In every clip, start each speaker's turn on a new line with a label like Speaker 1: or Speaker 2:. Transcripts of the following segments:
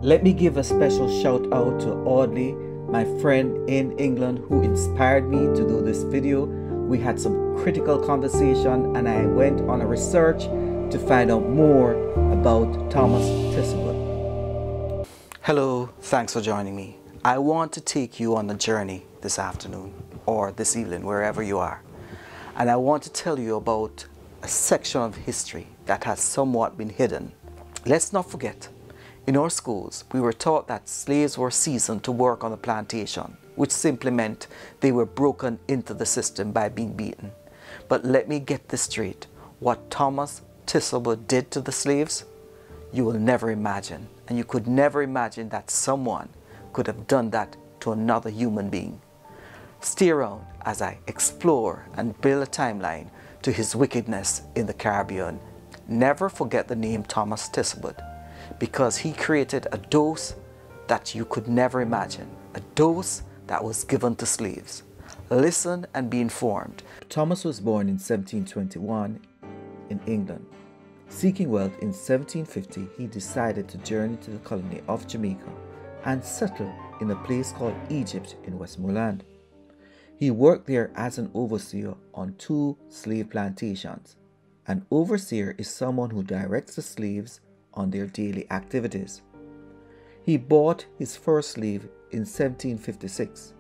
Speaker 1: Let me give a special shout out to Audley, my friend in England who inspired me to do this video. We had some critical conversation and I went on a research to find out more about Thomas Thistlewood. Hello, thanks for joining me. I want to take you on a journey this afternoon or this evening, wherever you are. And I want to tell you about a section of history that has somewhat been hidden. Let's not forget, in our schools, we were taught that slaves were seasoned to work on the plantation, which simply meant they were broken into the system by being beaten. But let me get this straight. What Thomas Thistlewood did to the slaves, you will never imagine. And you could never imagine that someone could have done that to another human being. Stay around as I explore and build a timeline to his wickedness in the Caribbean. Never forget the name Thomas Thistlewood, because he created a dose that you could never imagine, a dose that was given to slaves. Listen and be informed. Thomas was born in 1721 in England. Seeking wealth in 1750, he decided to journey to the colony of Jamaica and settle in a place called Egypt in Westmoreland. He worked there as an overseer on 2 slave plantations. An overseer is someone who directs the slaves on their daily activities. He bought his first slave in 1756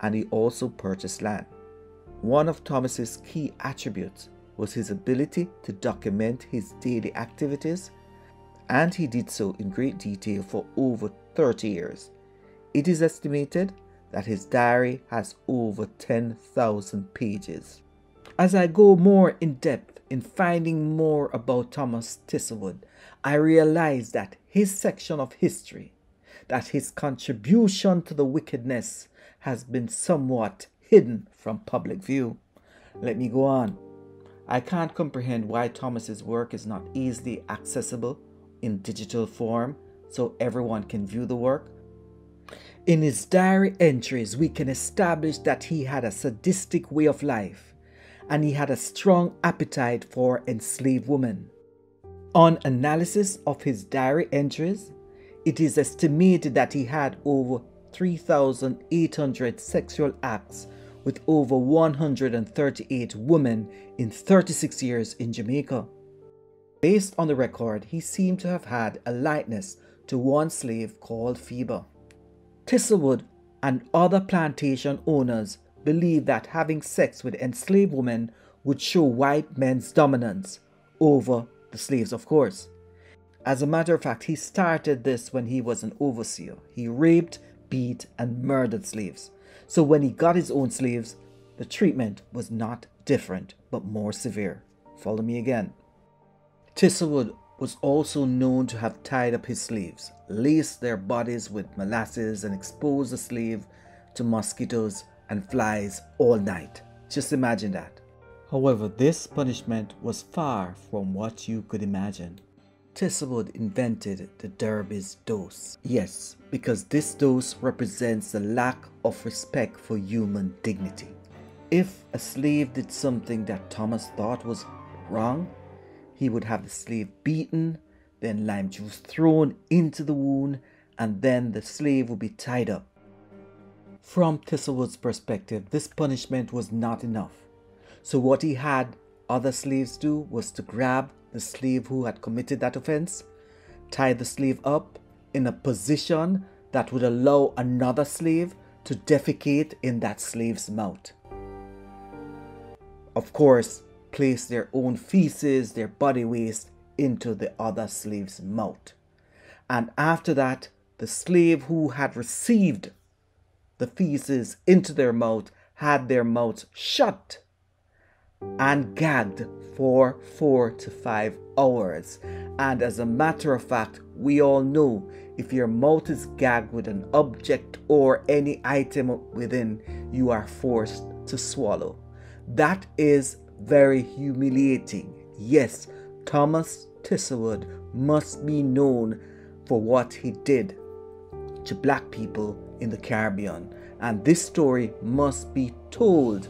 Speaker 1: and he also purchased land. One of Thomas's key attributes was his ability to document his daily activities, and he did so in great detail for over 30 years. It is estimated that his diary has over 10,000 pages. As I go more in depth in finding more about Thomas Thistlewood, I realize that his section of history, that his contribution to the wickedness has been somewhat hidden from public view. Let me go on. I can't comprehend why Thomas's work is not easily accessible in digital form so everyone can view the work. In his diary entries, we can establish that he had a sadistic way of life and he had a strong appetite for enslaved women. On analysis of his diary entries, it is estimated that he had over 3,800 sexual acts with over 138 women in 36 years in Jamaica. Based on the record, he seemed to have had a likeness to one slave called Phoebe. Thistlewood and other plantation owners believed that having sex with enslaved women would show white men's dominance over the slaves, of course. As a matter of fact, he started this when he was an overseer. He raped, beat, and murdered slaves. So when he got his own slaves, the treatment was not different, but more severe. Follow me again. Thistlewood was also known to have tied up his slaves, laced their bodies with molasses, and exposed the slave to mosquitoes and flies all night. Just imagine that. However, this punishment was far from what you could imagine. Thistlewood invented the Derby's dose. Yes, because this dose represents the lack of respect for human dignity. If a slave did something that Thomas thought was wrong, he would have the slave beaten, then lime juice thrown into the wound, and then the slave would be tied up. From Thistlewood's perspective, this punishment was not enough. So what he had other slaves do was to grab the slave who had committed that offense, tie the slave up in a position that would allow another slave to defecate in that slave's mouth. Of course, place their own feces, their body waste, into the other slave's mouth. And after that, the slave who had received the feces into their mouth had their mouths shut and gagged for 4 to 5 hours. And as a matter of fact, we all know if your mouth is gagged with an object or any item within, you are forced to swallow. That is very humiliating. Yes, Thomas Thistlewood must be known for what he did to black people in the Caribbean, and this story must be told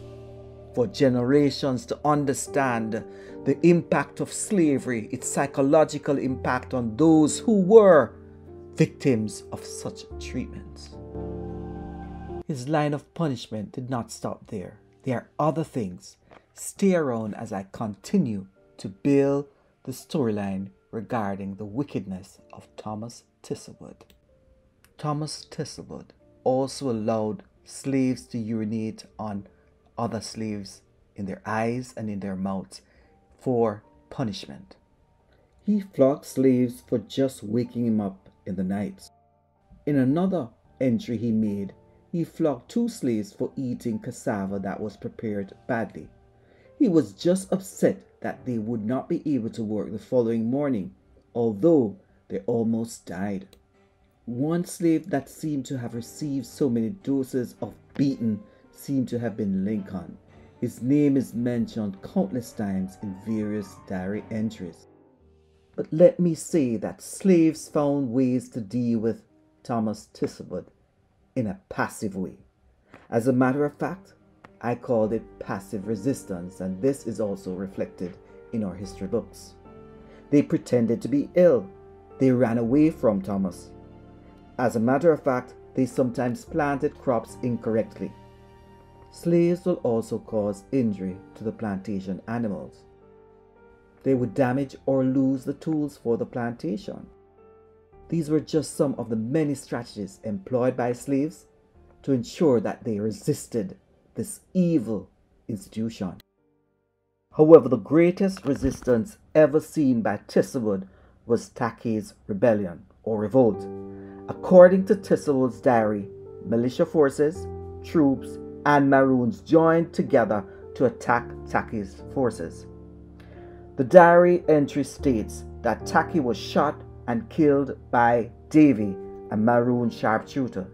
Speaker 1: for generations to understand the impact of slavery, its psychological impact on those who were victims of such treatments. His line of punishment did not stop there. There are other things. Stay around as I continue to build the storyline regarding the wickedness of Thomas Thistlewood. Thomas Thistlewood also allowed slaves to urinate on other slaves in their eyes and in their mouths for punishment. He flogged slaves for just waking him up in the night. In another entry he made, he flogged 2 slaves for eating cassava that was prepared badly. He was just upset that they would not be able to work the following morning, although they almost died. One slave that seemed to have received so many doses of beating seemed to have been Lincoln. His name is mentioned countless times in various diary entries. But let me say that slaves found ways to deal with Thomas Thistlewood in a passive way. As a matter of fact, I called it passive resistance, and this is also reflected in our history books. They pretended to be ill. They ran away from Thomas. As a matter of fact, they sometimes planted crops incorrectly. Slaves will also cause injury to the plantation animals. They would damage or lose the tools for the plantation. These were just some of the many strategies employed by slaves to ensure that they resisted this evil institution. However, the greatest resistance ever seen by Thistlewood was Tackey's rebellion or revolt. According to Thistlewood's diary, militia forces, troops, and Maroons joined together to attack Tackey's forces. The diary entry states that Tackey was shot and killed by Davy, a Maroon sharpshooter.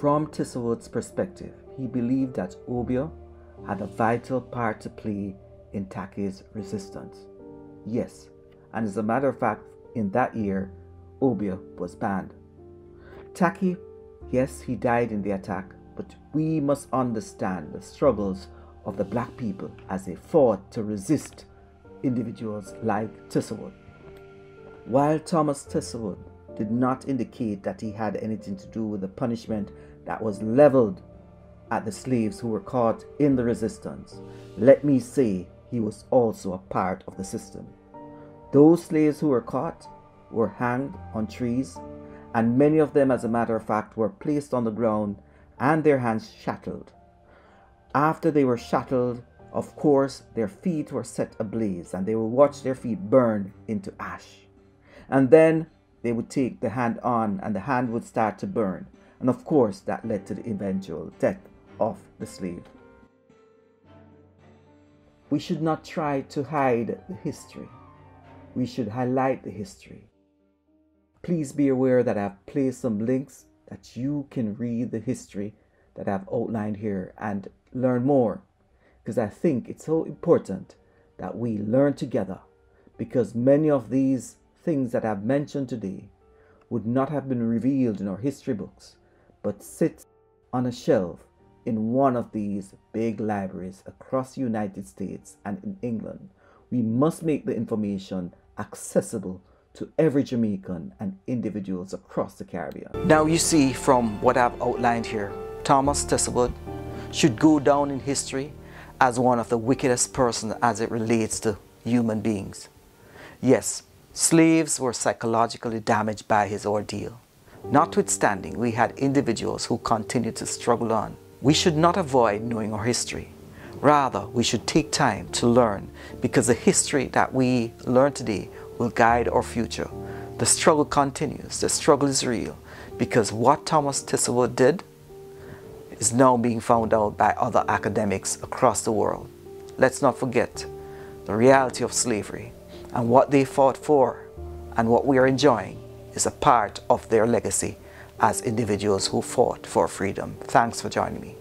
Speaker 1: From Thistlewood's perspective, he believed that Obia had a vital part to play in Tackey's resistance. Yes, and as a matter of fact, in that year, Obia was banned. Tackey, yes, he died in the attack, but we must understand the struggles of the black people as they fought to resist individuals like Thistlewood. While Thomas Thistlewood did not indicate that he had anything to do with the punishment that was leveled at the slaves who were caught in the resistance, let me say he was also a part of the system. Those slaves who were caught were hanged on trees, and many of them, as a matter of fact, were placed on the ground and their hands shackled. After they were shackled, of course, their feet were set ablaze, and they would watch their feet burn into ash. And then they would take the hand on, and the hand would start to burn. And of course, that led to the eventual death of the slave. We should not try to hide the history. We should highlight the history. Please be aware that I've placed some links that you can read the history that I've outlined here and learn more, because I think it's so important that we learn together, because many of these things that I've mentioned today would not have been revealed in our history books, but sit on a shelf in one of these big libraries across the United States and in England. We must make the information accessible to every Jamaican and individuals across the Caribbean. Now you see from what I've outlined here, Thomas Thistlewood should go down in history as one of the wickedest persons as it relates to human beings. Yes, slaves were psychologically damaged by his ordeal. Notwithstanding, we had individuals who continued to struggle on. We should not avoid knowing our history. Rather, we should take time to learn, because the history that we learn today will guide our future. The struggle continues. The struggle is real, because what Thomas Thistlewood did is now being found out by other academics across the world. Let's not forget the reality of slavery, and what they fought for and what we are enjoying is a part of their legacy as individuals who fought for freedom. Thanks for joining me.